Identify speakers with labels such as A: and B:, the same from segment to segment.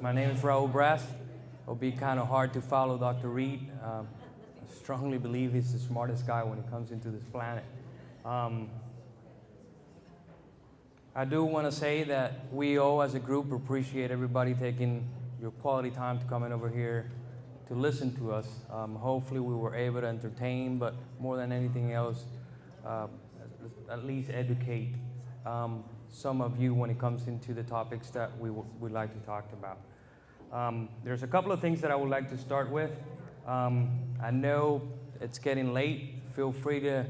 A: My name is Raul Bras. It'll be kind of hard to follow Dr. Reed. I strongly believe he's the smartest guy when it comes into this planet. I do want to say that we all as a group appreciate everybody taking your quality time to come in over here to listen to us. Hopefully we were able to entertain, but more than anything else, at least educate some of you when it comes into the topics that we would like to talk about. There's a couple of things that I would like to start with. I know it's getting late. Feel free to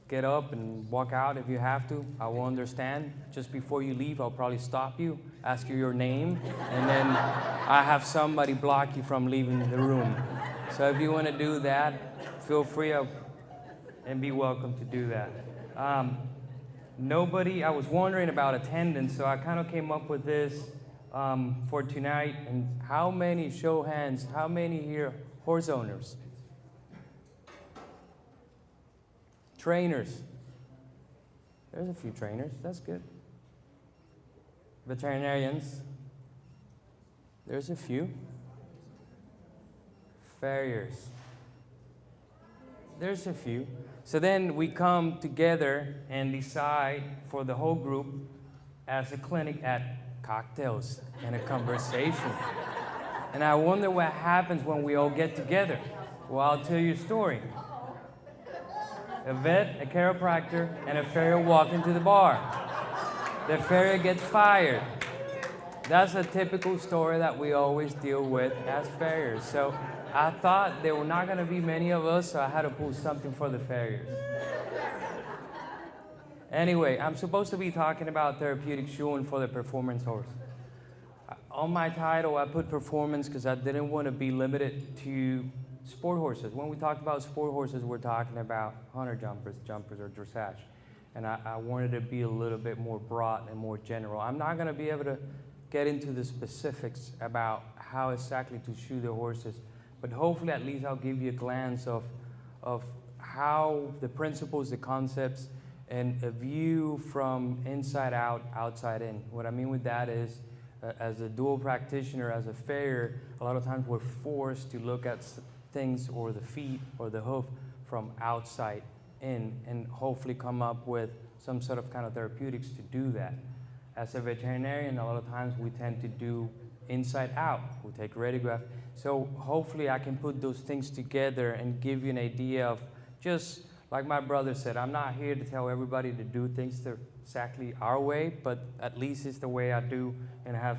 A: get up and walk out if you have to. I will understand. Just before you leave, I'll probably stop you, ask you your name, and then I have somebody block you from leaving the room. So if you want to do that, feel free and be welcome to do that. I was wondering about attendance, so I kind of came up with this for tonight. And how many, show hands, how many here horse owners? Trainers. There's a few trainers, that's good. Veterinarians. There's a few. Farriers. There's a few. So then we come together and decide for the whole group as a clinic at cocktails and a conversation. And I wonder what happens when we all get together. Well, I'll tell you a story. A vet, a chiropractor, and a farrier walk into the bar. The farrier gets fired. That's a typical story that we always deal with as farriers. So I thought there were not going to be many of us, so I had to pull something for the farriers. Anyway, I'm supposed to be talking about therapeutic shoeing for the performance horse. On my title, I put performance because I didn't want to be limited to sport horses. When we talk about sport horses, we're talking about hunter jumpers, or dressage. And I wanted to be a little bit more broad and more general. I'm not going to be able to get into the specifics about how exactly to shoe the horses, but hopefully at least I'll give you a glance of how the principles, the concepts, and a view from inside out, outside in. What I mean with that is, as a dual practitioner, as a farrier, a lot of times we're forced to look at things or the feet or the hoof from outside in and hopefully come up with some sort of kind of therapeutics to do that. As a veterinarian, a lot of times we tend to do inside out. We take radiograph. So hopefully I can put those things together and give you an idea of, just like my brother said, I'm not here to tell everybody to do things exactly our way, but at least it's the way I do and have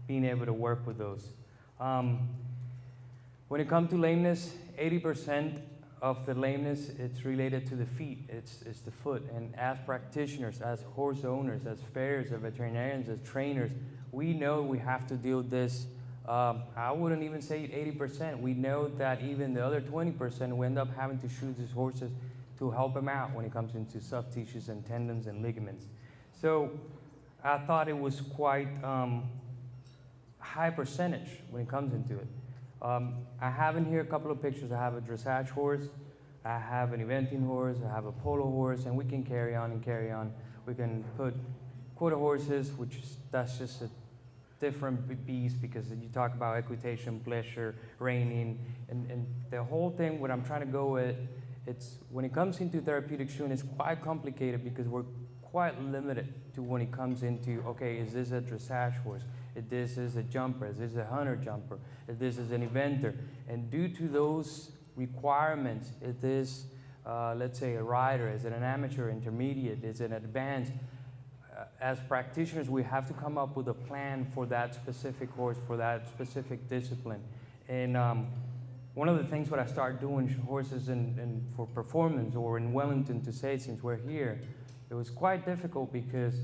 A: been able to work with those. When it comes to lameness, 80% of the lameness, it's related to the feet. It's the foot. And as practitioners, as horse owners, as farriers, as veterinarians, as trainers, we know we have to deal with this. I wouldn't even say 80%. We know that even the other 20%, we end up having to shoe these horses to help them out when it comes into soft tissues and tendons and ligaments. So I thought it was quite high percentage when it comes into it. I have in here a couple of pictures. I have a dressage horse, I have an eventing horse, I have a polo horse, and we can carry on and carry on. We can put quarter horses, that's just a different beast because you talk about equitation, pleasure, reining, and the whole thing, what I'm trying to go with, it's when it comes into therapeutic shoeing, it's quite complicated because we're quite limited to when it comes into, okay, is this a dressage horse? If this is a jumper, is this a hunter jumper, if this is an eventer. And due to those requirements, is this, let's say, a rider, is it an amateur, intermediate, is it advanced? As practitioners, we have to come up with a plan for that specific horse, for that specific discipline. And one of the things what I started doing horses and for performance, or in Wellington to say, since we're here, it was quite difficult because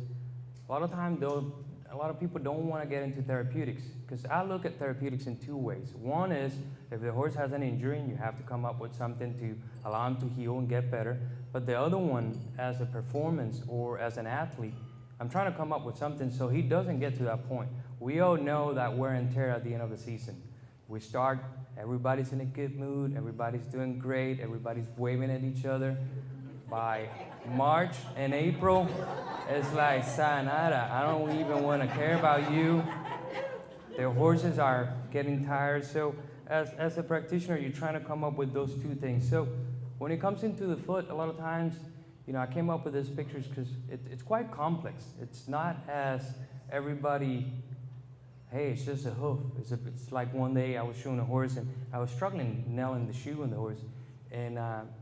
A: a lot of times though, a lot of people don't want to get into therapeutics because I look at therapeutics in two ways. One is if the horse has an injury and you have to come up with something to allow him to heal and get better. But the other one, as a performance or as an athlete, I'm trying to come up with something so he doesn't get to that point. We all know that wear and tear at the end of the season. We start, everybody's in a good mood, everybody's doing great, everybody's waving at each other. By March and April, it's like sayonara. I don't even want to care about you. their horses are getting tired. So as a practitioner, you're trying to come up with those two things. So when it comes into the foot, a lot of times, I came up with these pictures because it's quite complex. It's not as everybody, hey, it's just a hoof. It's like one day I was shoeing a horse and I was struggling nailing the shoe on the horse. And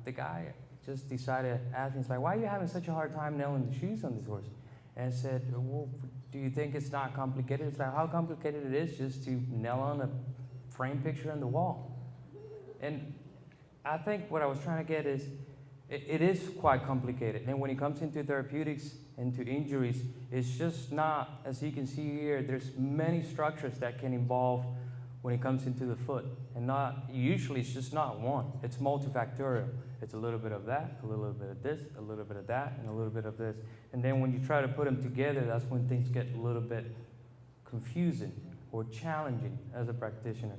A: the guy just decided to ask me, he's like, why are you having such a hard time nailing the shoes on this horse? And I said, well, do you think it's not complicated? It's like, how complicated it is just to nail on a frame picture on the wall. And I think what I was trying to get is, it is quite complicated. And when it comes into therapeutics and to injuries, it's just not, as you can see here, there's many structures that can involve when it comes into the foot. And usually it's just not one. It's multifactorial. It's a little bit of that, a little bit of this, a little bit of that, and a little bit of this. And then when you try to put them together, that's when things get a little bit confusing or challenging as a practitioner.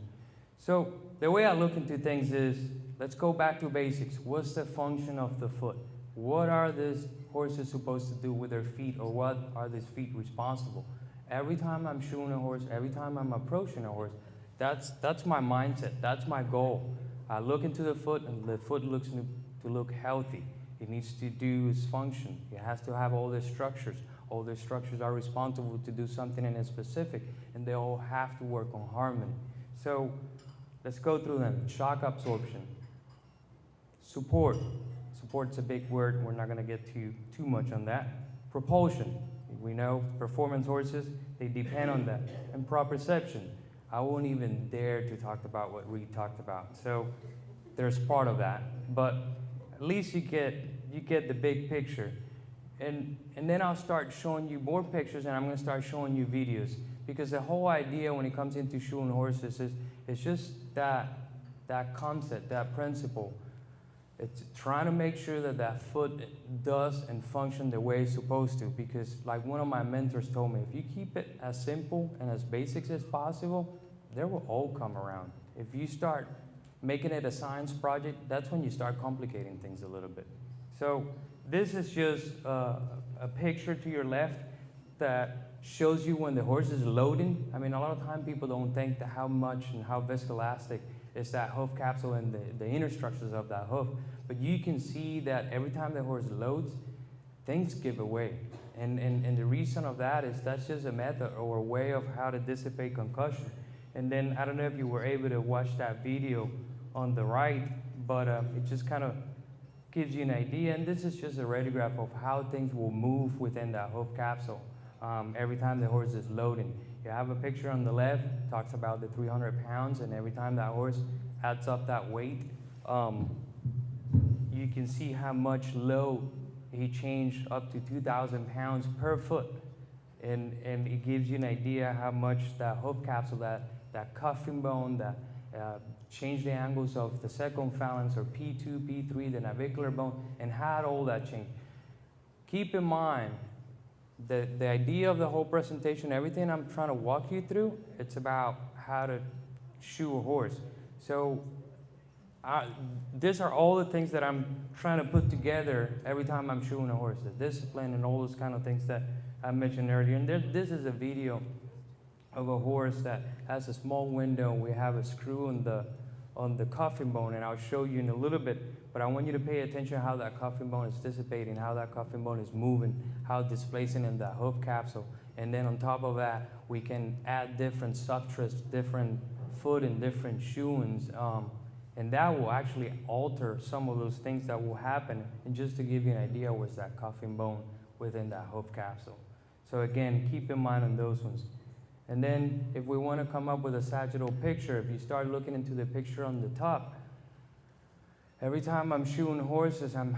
A: So the way I look into things is, let's go back to basics. What's the function of the foot? What are these horses supposed to do with their feet, or what are these feet responsible? Every time I'm shoeing a horse, every time I'm approaching a horse, that's my mindset, that's my goal. I look into the foot, and the foot looks to look healthy. It needs to do its function. It has to have all the structures. All the structures are responsible to do something in a specific, and they all have to work on harmony. So let's go through them. Shock absorption. Support. Support's a big word. We're not going to get too much on that. Propulsion. We know performance horses, they depend on that. And proprioception. I won't even dare to talk about what Reed talked about. So there's part of that. But at least you get the big picture. And then I'll start showing you more pictures, and I'm going to start showing you videos. Because the whole idea when it comes into shoeing horses is it's just that concept, that principle. It's trying to make sure that that foot does and function the way it's supposed to. Because like one of my mentors told me, if you keep it as simple and as basic as possible, they will all come around. If you start making it a science project, that's when you start complicating things a little bit. So this is just a picture to your left that shows you when the horse is loading. I mean, a lot of time people don't think that how much and how viscoelastic is that hoof capsule and the inner structures of that hoof. But you can see that every time the horse loads, things give away. And the reason of that is that's just a method or a way of how to dissipate concussion. And then I don't know if you were able to watch that video on the right, but it just kind of gives you an idea. And this is just a radiograph of how things will move within that hoof capsule every time the horse is loading. You have a picture on the left, talks about the 300 pounds, and every time that horse adds up that weight, you can see how much load he changed up to 2,000 pounds per foot. And it gives you an idea how much that hoof capsule, that cuffing bone, that changed the angles of the second phalanx, or P2, P3, the navicular bone, and had all that change. Keep in mind, the idea of the whole presentation, everything I'm trying to walk you through, it's about how to shoe a horse. So these are all the things that I'm trying to put together every time I'm shoeing a horse, the discipline and all those kind of things that I mentioned earlier. And this is a video of a horse that has a small window. We have a screw on the cuffing bone, and I'll show you in a little bit, but I want you to pay attention to how that cuffing bone is dissipating, how that cuffing bone is moving, how it's displacing in that hoof capsule. And then on top of that, we can add different substrates, different foot and different shoeings, and that will actually alter some of those things that will happen. And just to give you an idea, was that cuffing bone within that hoof capsule. So again, keep in mind on those ones. And then if we want to come up with a sagittal picture, if you start looking into the picture on the top, every time I'm shoeing horses, I'm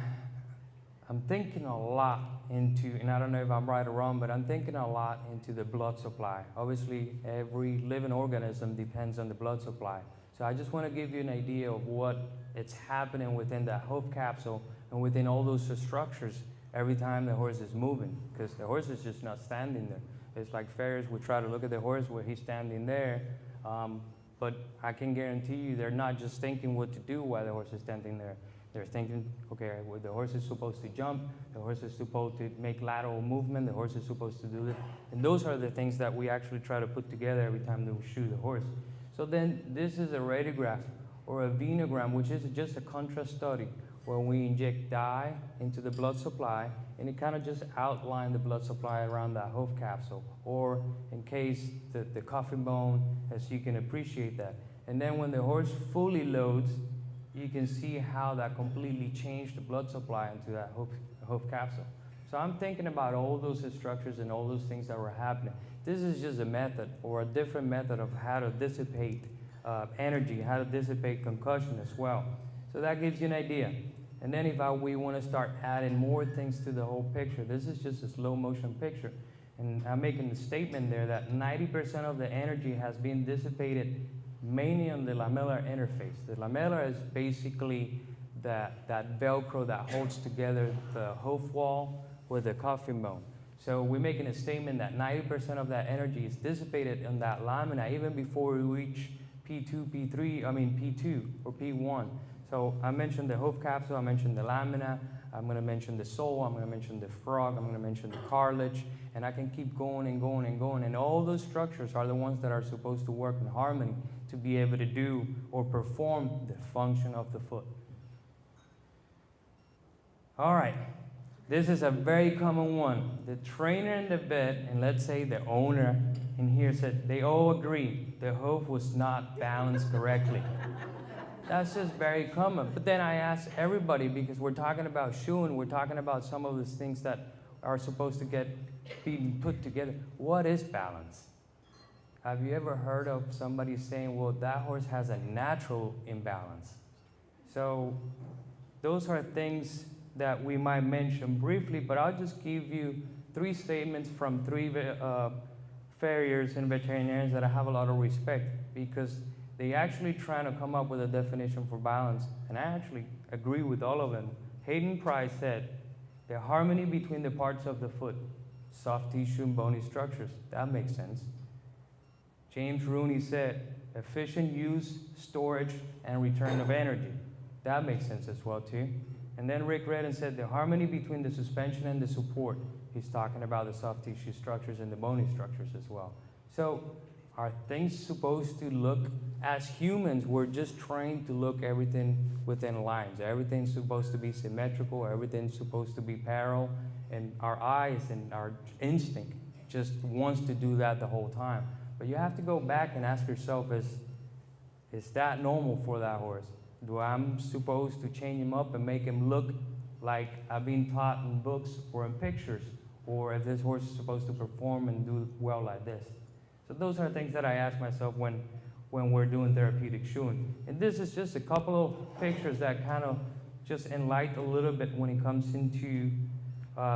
A: thinking a lot into, and I don't know if I'm right or wrong, but I'm thinking a lot into the blood supply. Obviously, every living organism depends on the blood supply. So I just want to give you an idea of what it's happening within that hoof capsule and within all those structures every time the horse is moving, because the horse is just not standing there. It's like farriers, we try to look at the horse where he's standing there, but I can guarantee you they're not just thinking what to do while the horse is standing there. They're thinking, okay, well, the horse is supposed to jump, the horse is supposed to make lateral movement, the horse is supposed to do this. And those are the things that we actually try to put together every time that we shoe the horse. So then this is a radiograph or a venogram, which is just a contrast study where we inject dye into the blood supply, and it kind of just outlines the blood supply around that hoof capsule, or in case the coffin bone, as you can appreciate that. And then when the horse fully loads, you can see how that completely changed the blood supply into that hoof capsule. So I'm thinking about all those structures and all those things that were happening. This is just a method or a different method of how to dissipate energy, how to dissipate concussion as well. So that gives you an idea. And then if we want to start adding more things to the whole picture, this is just a slow motion picture. And I'm making the statement there that 90% of the energy has been dissipated mainly on the lamellar interface. The lamellar is basically that Velcro that holds together the hoof wall with the coffin bone. So we're making a statement that 90% of that energy is dissipated in that lamina even before we reach P2 or P1. So I mentioned the hoof capsule, I mentioned the lamina, I'm going to mention the sole, I'm going to mention the frog, I'm going to mention the cartilage, and I can keep going and going and going. And all those structures are the ones that are supposed to work in harmony to be able to do or perform the function of the foot. All right, this is a very common one. The trainer and the vet, and let's say the owner in here said they all agree the hoof was not balanced correctly. That's just very common. But then I ask everybody, because we're talking about shoeing, we're talking about some of those things that are supposed to be put together. What is balance? Have you ever heard of somebody saying, well, that horse has a natural imbalance? So those are things that we might mention briefly, but I'll just give you 3 statements from 3 farriers and veterinarians that I have a lot of respect, because they actually trying to come up with a definition for balance, and I actually agree with all of them. Hayden Price said, the harmony between the parts of the foot, soft tissue and bony structures. That makes sense. James Rooney said, efficient use, storage, and return of energy. That makes sense as well too. And then Rick Redden said, the harmony between the suspension and the support. He's talking about the soft tissue structures and the bony structures as well. So are things supposed to look, as humans, we're just trained to look everything within lines. Everything's supposed to be symmetrical, everything's supposed to be parallel, and our eyes and our instinct just wants to do that the whole time. But you have to go back and ask yourself, is that normal for that horse? Do I'm supposed to change him up and make him look like I've been taught in books or in pictures? Or if this horse is supposed to perform and do well like this? So those are things that I ask myself when we're doing therapeutic shoeing. And this is just a couple of pictures that kind of just enlighten a little bit when it comes into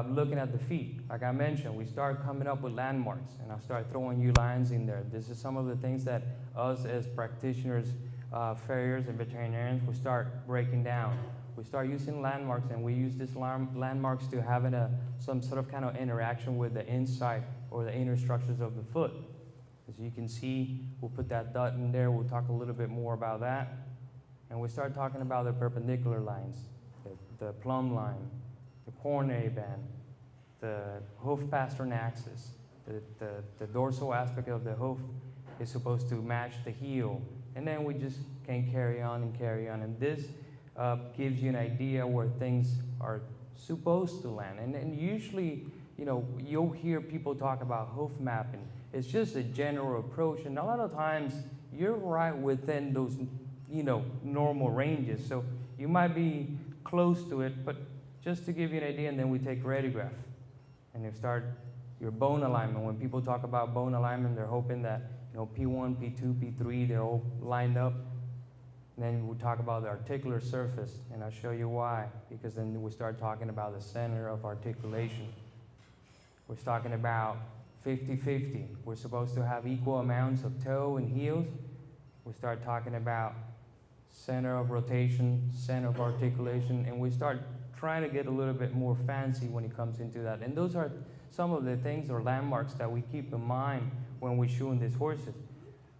A: looking at the feet. Like I mentioned, we start coming up with landmarks, and I'll start throwing you lines in there. This is some of the things that us as practitioners, farriers and veterinarians, will start breaking down. We start using landmarks, and we use these landmarks to have some sort of kind of interaction with the inside or the inner structures of the foot. As you can see, we'll put that dot in there. We'll talk a little bit more about that. And we start talking about the perpendicular lines, the plumb line, the coronary band, the hoof pastern axis, the dorsal aspect of the hoof is supposed to match the heel. And then we just can carry on and carry on. And this gives you an idea where things are supposed to land. And usually, you'll hear people talk about hoof mapping. It's just a general approach, and a lot of times you're right within those, normal ranges. So you might be close to it, but just to give you an idea, and then we take radiograph, and you start your bone alignment. When people talk about bone alignment, they're hoping that P1, P2, P3, they're all lined up. And then we talk about the articular surface, and I'll show you why, because then we start talking about the center of articulation. We're talking about 50-50. We're supposed to have equal amounts of toe and heels. We start talking about center of rotation, center of articulation, and we start trying to get a little bit more fancy when it comes into that. And those are some of the things or landmarks that we keep in mind when we're shoeing these horses.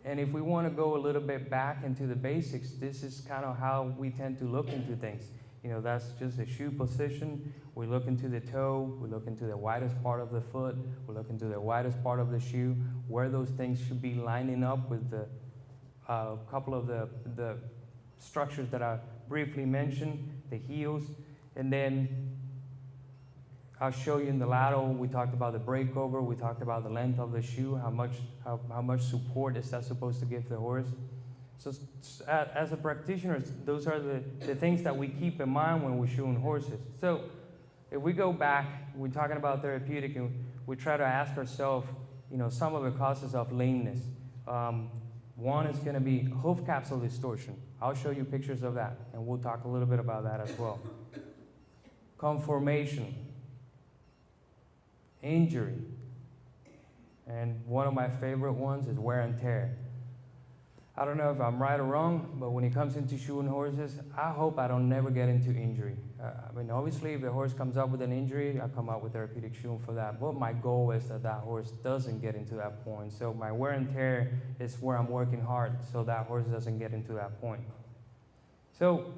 A: And if we want to go a little bit back into the basics, this is kind of how we tend to look into things. That's just a shoe position. We look into the toe, we look into the widest part of the foot, we look into the widest part of the shoe, where those things should be lining up with the couple of the structures that I briefly mentioned, the heels, and then I'll show you in the lateral. We talked about the breakover, we talked about the length of the shoe, how much support is that supposed to give the horse. So as a practitioner, those are the things that we keep in mind when we're shoeing horses. So if we go back, we're talking about therapeutic, and we try to ask ourselves, some of the causes of lameness. One is going to be hoof capsule distortion. I'll show you pictures of that, and we'll talk a little bit about that as well. Conformation, injury, and one of my favorite ones is wear and tear. I don't know if I'm right or wrong, but when it comes into shoeing horses, I hope I don't never get into injury. Obviously, if the horse comes up with an injury, I come out with therapeutic shoeing for that. But my goal is that horse doesn't get into that point. So my wear and tear is where I'm working hard, so that horse doesn't get into that point. So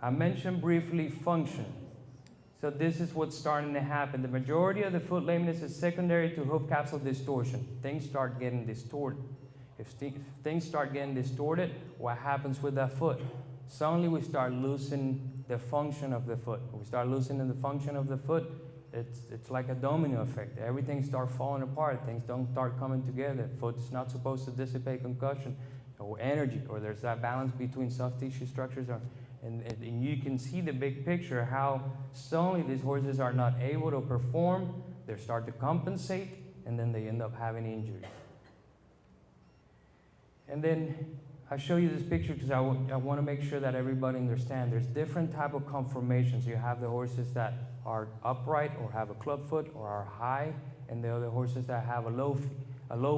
A: I mentioned briefly function. So this is what's starting to happen. The majority of the foot lameness is secondary to hoof capsule distortion. Things start getting distorted. If things start getting distorted, what happens with that foot? Suddenly we start losing the function of the foot. When we start losing the function of the foot, it's like a domino effect. Everything starts falling apart. Things don't start coming together. Foot's not supposed to dissipate concussion or energy, or there's that balance between soft tissue structures. And you can see the big picture, how suddenly these horses are not able to perform, they start to compensate, and then they end up having injuries. And then I show you this picture because I want to make sure that everybody understands. There's different type of conformations. You have the horses that are upright or have a club foot or are high, and the other horses that have a low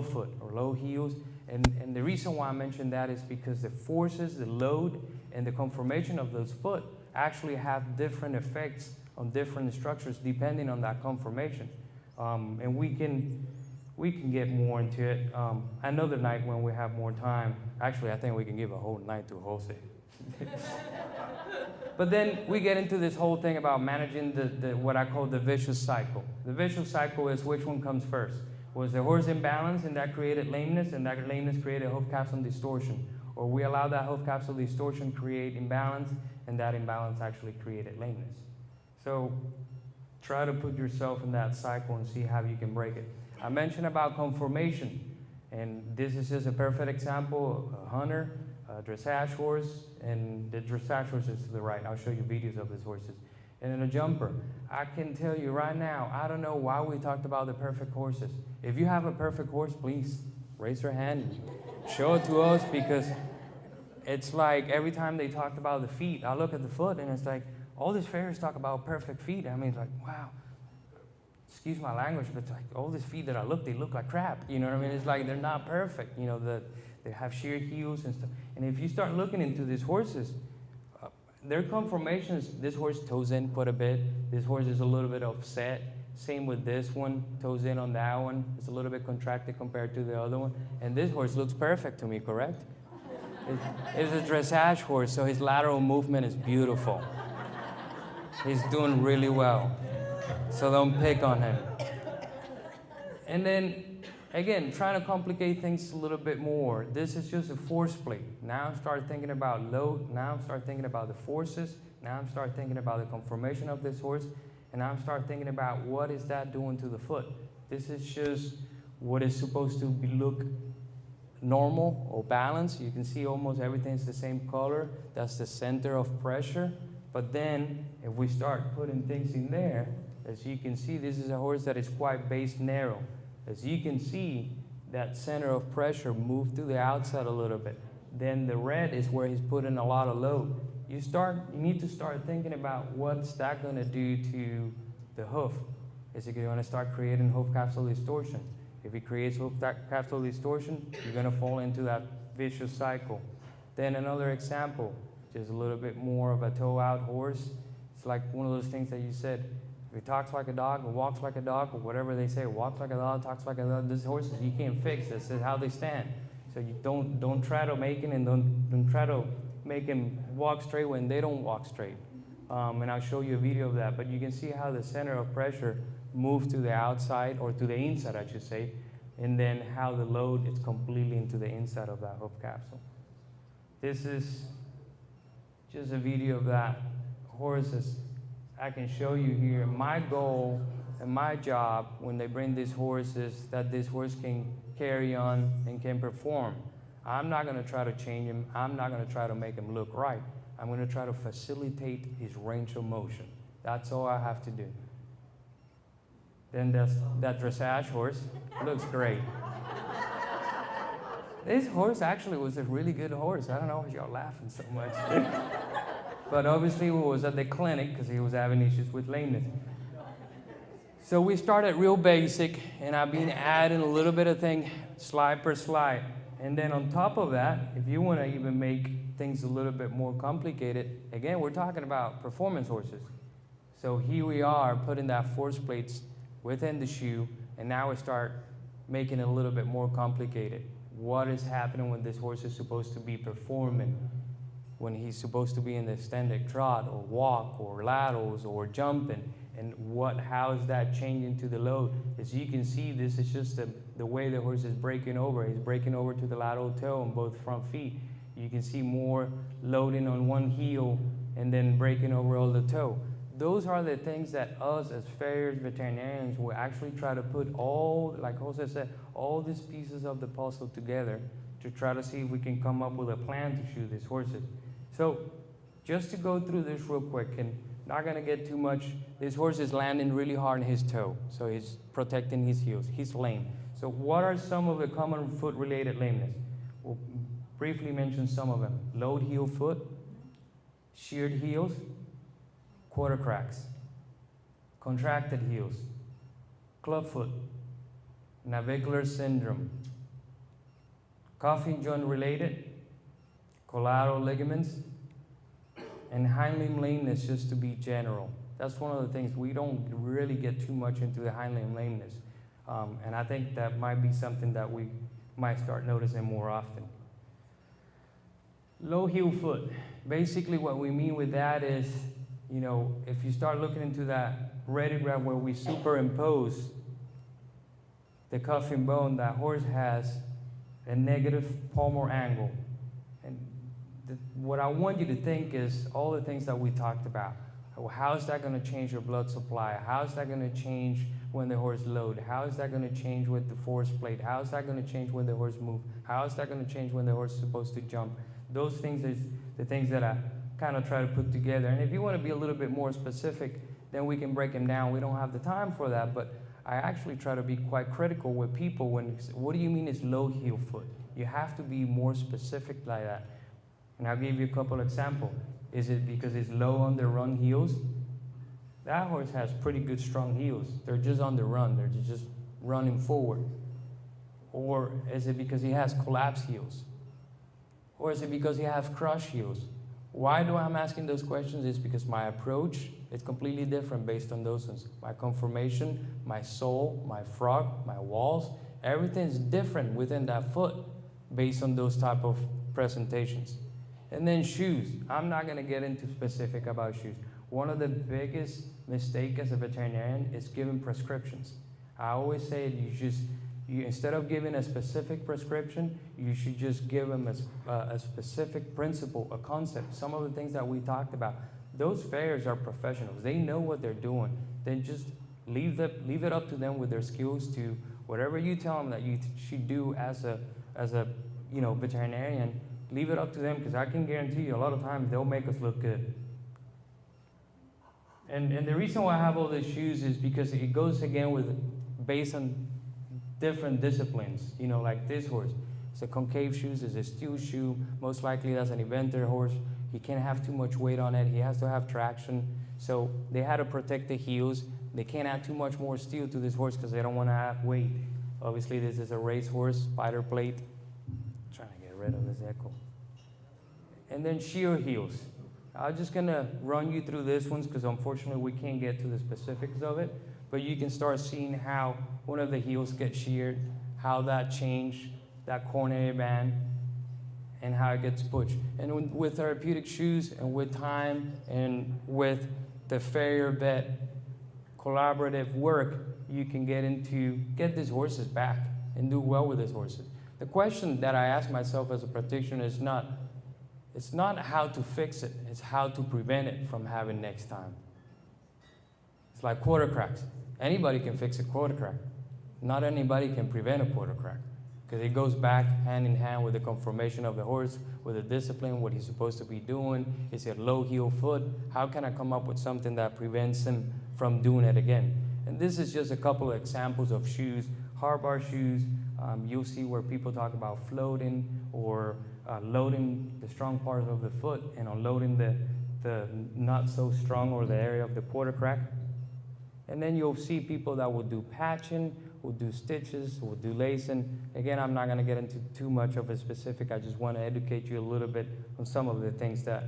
A: foot or low heels. And the reason why I mentioned that is because the forces, the load, and the conformation of those foot actually have different effects on different structures depending on that conformation. And we can get more into it another night when we have more time. Actually, I think we can give a whole night to Jose. But then we get into this whole thing about managing the what I call the vicious cycle. The vicious cycle is which one comes first. Was the horse in balance and that created lameness, and that lameness created hoof capsule distortion? Or we allow that hoof capsule distortion create imbalance, and that imbalance actually created lameness. So try to put yourself in that cycle and see how you can break it. I mentioned about conformation, and this is just a perfect example. A hunter, a dressage horse, and the dressage horse is to the right. I'll show you videos of these horses. And then a jumper. I can tell you right now, I don't know why we talked about the perfect horses. If you have a perfect horse, please raise your hand and show it to us, because it's like every time they talked about the feet, I look at the foot and it's like, all these farriers talk about perfect feet. I mean, it's like, wow. Excuse my language, but like all these feet that they look like crap. You know what I mean? It's like they're not perfect. They have sheer heels and stuff. And if you start looking into these horses, their conformations, this horse toes in quite a bit. This horse is a little bit offset. Same with this one, toes in on that one. It's a little bit contracted compared to the other one. And this horse looks perfect to me, correct? It's a dressage horse, so his lateral movement is beautiful. He's doing really well. So don't pick on him. And then, again, trying to complicate things a little bit more. This is just a force plate. Now I'm start thinking about load. Now I'm start thinking about the forces. Now I'm start thinking about the conformation of this horse. And now I'm start thinking about what is that doing to the foot. This is just what is supposed to look normal or balanced. You can see almost everything's the same color. That's the center of pressure. But then, if we start putting things in there, as you can see, this is a horse that is quite base narrow. As you can see, that center of pressure moved to the outside a little bit. Then the red is where he's putting a lot of load. You need to start thinking about what's that going to do to the hoof. Is it going to start creating hoof capsule distortion? If it creates hoof capsule distortion, you're going to fall into that vicious cycle. Then another example, just a little bit more of a toe-out horse. It's like one of those things that you said, if he talks like a dog or walks like a dog or whatever they say, walks like a dog, talks like a dog, these horses you can't fix. This is how they stand. So you don't try to make it, and don't try to make him walk straight when they don't walk straight. and I'll show you a video of that, but you can see how the center of pressure moves to the outside, or to the inside, I should say, and then how the load is completely into the inside of that hoof capsule. This is just a video of that horse. As I can show you here, my goal and my job when they bring this horse is that this horse can carry on and can perform. I'm not going to try to change him. I'm not going to try to make him look right. I'm going to try to facilitate his range of motion. That's all I have to do. Then that dressage horse looks great. This horse actually was a really good horse. I don't know why y'all laughing so much. But obviously he was at the clinic because he was having issues with lameness. So we started real basic, and I've been adding a little bit of thing, slide per slide. And then on top of that, if you want to even make things a little bit more complicated, again, we're talking about performance horses. So here we are putting that force plates within the shoe, and now we start making it a little bit more complicated. What is happening when this horse is supposed to be performing, when he's supposed to be in the extended trot or walk or laterals or jumping, and how is that changing to the load? As you can see, this is just the way the horse is breaking over. He's breaking over to the lateral toe on both front feet. You can see more loading on one heel and then breaking over all the toe. Those are the things that us as farriers, veterinarians, will actually try to put all, like Jose said, all these pieces of the puzzle together to try to see if we can come up with a plan to shoe these horses. So just to go through this real quick, and not going to get too much, this horse is landing really hard on his toe, so he's protecting his heels. He's lame. So what are some of the common foot-related lameness? We'll briefly mention some of them. Low heel foot, sheared heels, quarter cracks, contracted heels, clubfoot, navicular syndrome, coffin joint related, collateral ligaments, and hind limb lameness, just to be general. That's one of the things. We don't really get too much into the hind limb lameness. And I think that might be something that we might start noticing more often. Low heel foot. Basically what we mean with that is, you know, if you start looking into that radiograph where we superimpose the cuffing bone, that horse has a negative palmar angle. And what I want you to think is all the things that we talked about. How is that going to change your blood supply? How is that going to change when the horse load? How is that going to change with the force plate? How is that going to change when the horse move? How is that going to change when the horse is supposed to jump? Those things is the things that I kind of try to put together. And if you want to be a little bit more specific, then we can break them down. We don't have the time for that, but I actually try to be quite critical with people when, what do you mean is low heel foot? You have to be more specific like that. And I'll give you a couple examples. Is it because it's low on the run heels? That horse has pretty good strong heels. They're just on the run. They're just running forward. Or is it because he has collapsed heels? Or is it because he has crushed heels? Why do I'm asking those questions? Is because my approach is completely different based on those things. My conformation, my sole, my frog, my walls, everything's different within that foot based on those type of presentations. And then shoes. I'm not going to get into specific about shoes. One of the biggest mistakes as a veterinarian is giving prescriptions. I always say instead of giving a specific prescription, you should just give them a specific principle, a concept. Some of the things that we talked about, those farriers are professionals. They know what they're doing. Then just leave it up to them with their skills to whatever you tell them that you should do as a veterinarian. Leave it up to them, because I can guarantee you a lot of times they'll make us look good. And the reason why I have all these shoes is because it goes again based on different disciplines. You know, like this horse. It's a concave shoe, it's a steel shoe. Most likely that's an eventer horse. He can't have too much weight on it. He has to have traction. So they had to protect the heels. They can't add too much more steel to this horse because they don't want to add weight. Obviously this is a race horse, spider plate. I'm trying to get rid of this echo. And then shear heels. I'm just going to run you through this ones because unfortunately we can't get to the specifics of it. But you can start seeing how one of the heels gets sheared, how that changed that coronary band. and how it gets pushed. And with therapeutic shoes and with time and with the farrier vet collaborative work, you can get these horses back and do well with these horses. The question that I ask myself as a practitioner is it's not how to fix it, it's how to prevent it from happening next time. It's like quarter cracks. Anybody can fix a quarter crack. Not anybody can prevent a quarter crack, because it goes back hand in hand with the conformation of the horse, with the discipline, what he's supposed to be doing. Is it low heel foot? How can I come up with something that prevents him from doing it again? And this is just a couple of examples of shoes, hard bar shoes. You'll see where people talk about floating or loading the strong parts of the foot and unloading the not so strong or the area of the quarter crack. And then you'll see people that will do patching, will do stitches, will do lacing. Again, I'm not gonna get into too much of a specific. I just wanna educate you a little bit on some of the things that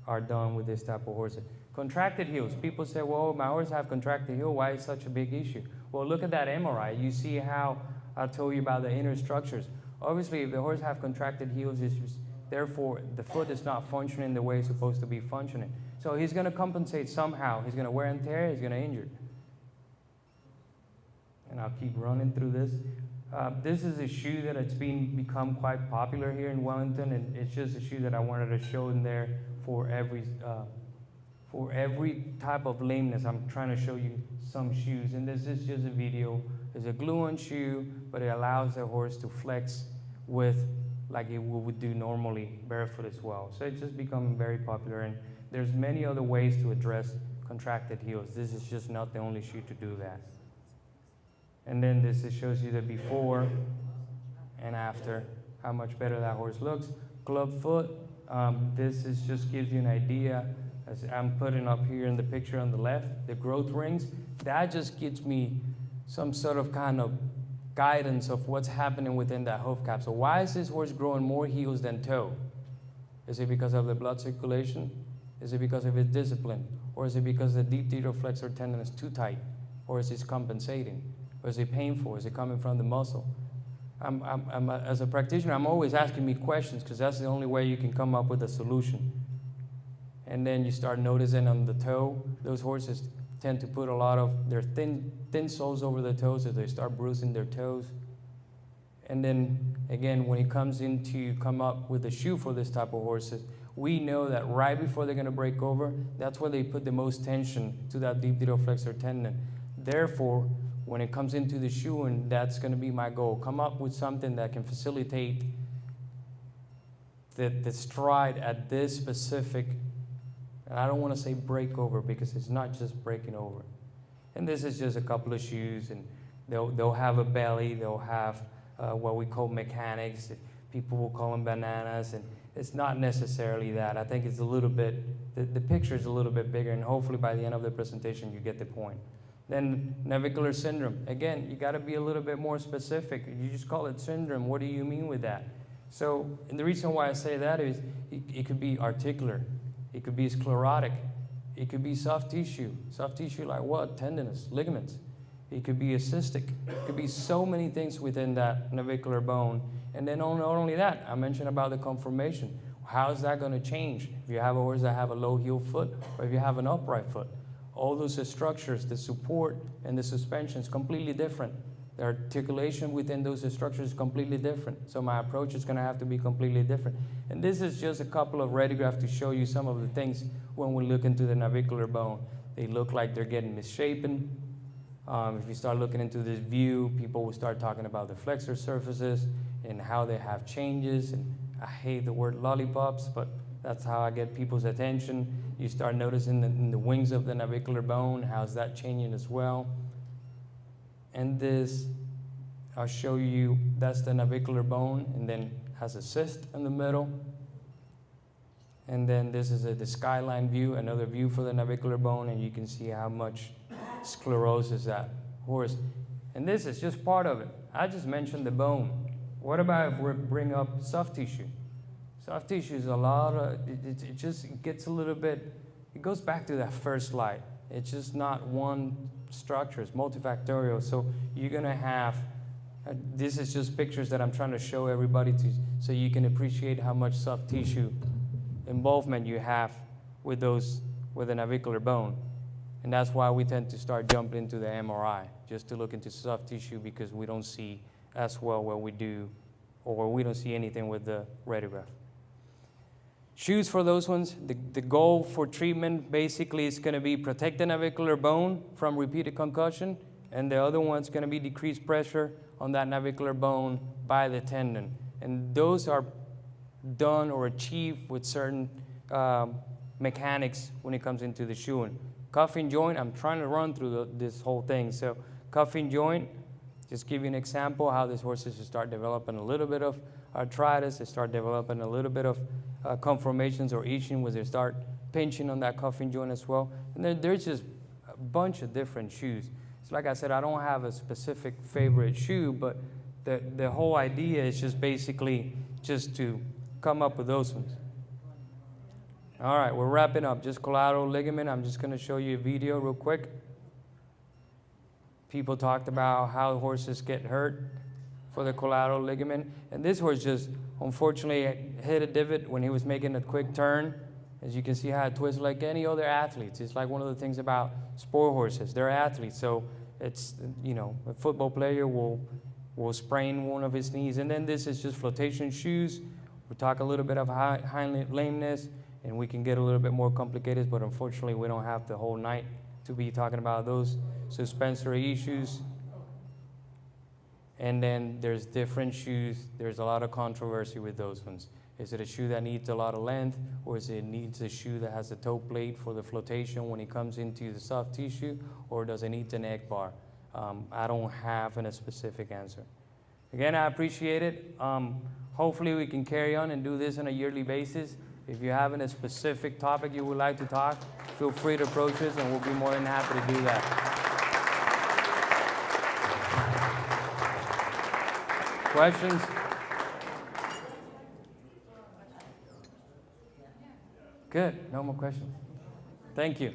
A: are done with this type of horses. Contracted heels. People say, well, my horse have contracted heel. Why is such a big issue? Well, look at that MRI. You see how I told you about the inner structures. Obviously, if the horse have contracted heels, therefore the foot is not functioning the way it's supposed to be functioning. So he's gonna compensate somehow. He's gonna wear and tear, he's gonna injure. And I'll keep running through this. This is a shoe that it's become quite popular here in Wellington, and it's just a shoe that I wanted to show in there for every type of lameness. I'm trying to show you some shoes, and this is just a video. It's a glue-on shoe, but it allows the horse to flex with like it would do normally barefoot as well. So it's just become very popular, and there's many other ways to address contracted heels. This is just not the only shoe to do that. And then this shows you the before and after, how much better that horse looks. Club foot, this just gives you an idea. As I'm putting up here in the picture on the left, the growth rings. That just gives me some sort of kind of guidance of what's happening within that hoof cap. So why is this horse growing more heels than toe? Is it because of the blood circulation? Is it because of his discipline? Or is it because the deep tibial flexor tendon is too tight? Or is it compensating? Or is it painful? Is it coming from the muscle? As a practitioner, I'm always asking me questions, because that's the only way you can come up with a solution. And then you start noticing on the toe, those horses tend to put a lot of their thin soles over the toes, so they start bruising their toes. And then again, when it comes in to come up with a shoe for this type of horses, we know that right before they're gonna break over, that's where they put the most tension to that deep tibial flexor tendon. Therefore, when it comes into the shoeing, that's gonna be my goal. Come up with something that can facilitate the stride at this specific, and I don't wanna say break over, because it's not just breaking over. And this is just a couple of shoes, and they'll have a belly, they'll have what we call mechanics. People will call them bananas, and it's not necessarily that. I think it's a little bit, the picture is a little bit bigger, and hopefully by the end of the presentation you get the point. Then navicular syndrome. Again, you gotta be a little bit more specific. You just call it syndrome. What do you mean with that? So, and the reason why I say that is it could be articular, it could be sclerotic, it could be soft tissue. Soft tissue like what? Tendinous, ligaments. It could be a cystic. It could be so many things within that navicular bone. And then not only that, I mentioned about the conformation. How is that gonna change? If you have a horse that have a low heel foot, or if you have an upright foot. All those structures, the support and the suspension is completely different. The articulation within those structures is completely different. So my approach is gonna have to be completely different. And this is just a couple of radiographs to show you some of the things when we look into the navicular bone. They look like they're getting misshapen. If you start looking into this view, people will start talking about the flexor surfaces and how they have changes. And I hate the word lollipops, but that's how I get people's attention. You start noticing in the wings of the navicular bone, how's that changing as well. And this, I'll show you, that's the navicular bone, and then has a cyst in the middle. And then this is the skyline view, another view for the navicular bone, and you can see how much sclerosis that horse. And this is just part of it. I just mentioned the bone. What about if we bring up soft tissue? Soft tissue is a lot of, it just gets a little bit, it goes back to that first slide. It's just not one structure, it's multifactorial. So you're gonna have This is just pictures that I'm trying to show everybody so you can appreciate how much soft tissue involvement you have with a navicular bone. And that's why we tend to start jumping into the MRI, just to look into soft tissue, because we don't see as well what we do, or we don't see anything with the radiograph. Shoes for those ones, the goal for treatment basically is going to be protect the navicular bone from repeated concussion, and the other one's going to be decreased pressure on that navicular bone by the tendon. And those are done or achieved with certain mechanics when it comes into the shoeing. Cuffing joint, I'm trying to run through this whole thing. So cuffing joint, just give you an example how these horses start developing a little bit of arthritis, they start developing a little bit of conformations or itching where they start pinching on that cuffing joint as well. And then there's just a bunch of different shoes. So like I said, I don't have a specific favorite shoe, but the whole idea is just basically just to come up with those ones. All right, we're wrapping up. Just collateral ligament. I'm just going to show you a video real quick. People talked about how horses get hurt for the collateral ligament. And this horse just, unfortunately, hit a divot when he was making a quick turn. As you can see how it twists like any other athletes. It's like one of the things about sport horses. They're athletes, so it's, you know, a football player will sprain one of his knees. And then this is just flotation shoes. We'll talk a little bit of hind lameness, and we can get a little bit more complicated, but unfortunately we don't have the whole night to be talking about those suspensory issues. And then there's different shoes. There's a lot of controversy with those ones. Is it a shoe that needs a lot of length, or is it needs a shoe that has a toe plate for the flotation when it comes into the soft tissue, or does it need the neck bar? I don't have a specific answer. Again, I appreciate it. Hopefully we can carry on and do this on a yearly basis. If you have a specific topic you would like to talk, feel free to approach us, and we'll be more than happy to do that. Questions? Good. No more questions. Thank you.